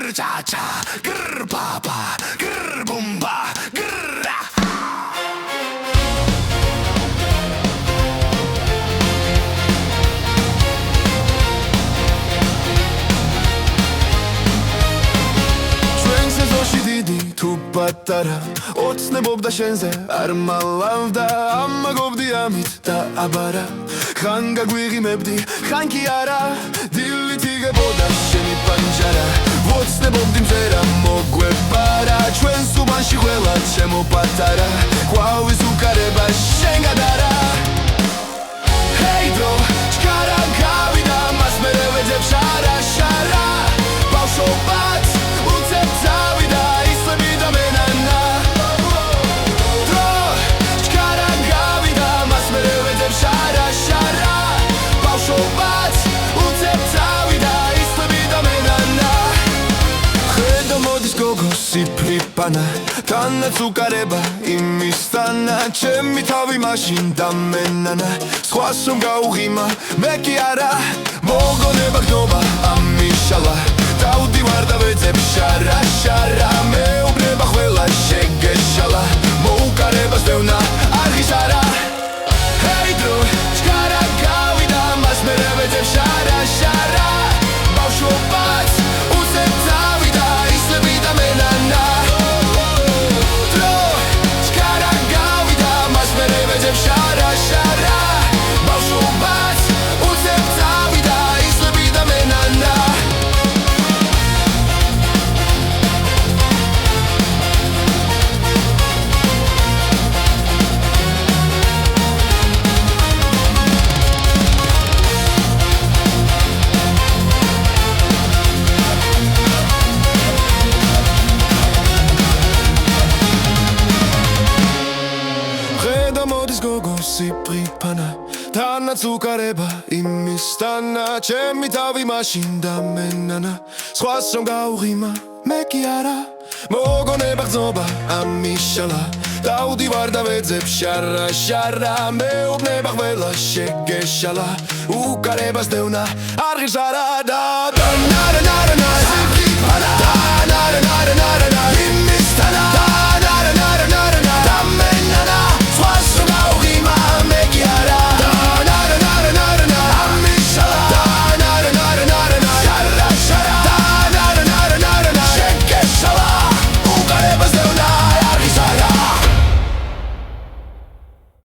grr cha cha, grr pa pa, grr boom ba, grr. Tupatara, ოცნებობდა შენზე არ მალავდა ამაგობდი ამით და აბარა ხან გაგვიღიმებდი ხან კი არა დილით იგებოდა შენი პანჯარა ოცნებობდი მზერა მოგვეპარა ჩვენს უბანში ყველა ჩემო პატარა ყვავის უკარება შენ გადარა ჰეი დრო ჩქარა გავიდა მას მერე ვეძებ შარა შარა ბავშვობაც უცებ წავიდა ისლები და მენანა დრო ჩქარა გავიდა მას მერე ვეძებ შარა შარა ბავშვობაც უცებ წავიდა ისლები და მენანა ხედა მოდის გოგო სიფრიფანა თანაც უკარება იმისთანა ჩემი თავი მაშინ დამენანა სხვას რომ გაუღიმა მე კი არა მოგონება გნობა ამიშალა დავდივარ და ვეძებ შარა შარა მეუბნება ყველა შეგეშალა მოუკარებას დევნა არ ღიშარა ჰეი დრო ჩქარა გავიდა მას მერე ვეძებ შარა შარა ბავშვობაც უცებ წავიდა ისლები და მენანა დრო ჩქარა გავიდა მას მერე ვეძებ შარა შარა ბავშვობაც უცებ წავიდა ისლები და მენანა სიფრიფანა თანაც უკარება იმისთანა ჩემი თავი მაშინ დამენანა სხვას რომ გაუღიმა მე კი არა მოგონება გზობა ამიშალა დავდივარ და ვეძებ შარა შარა მეუბნება ყველა შეგეშალა უკარებას დევნა არ ღირს არა და ნარა სიფრიფანა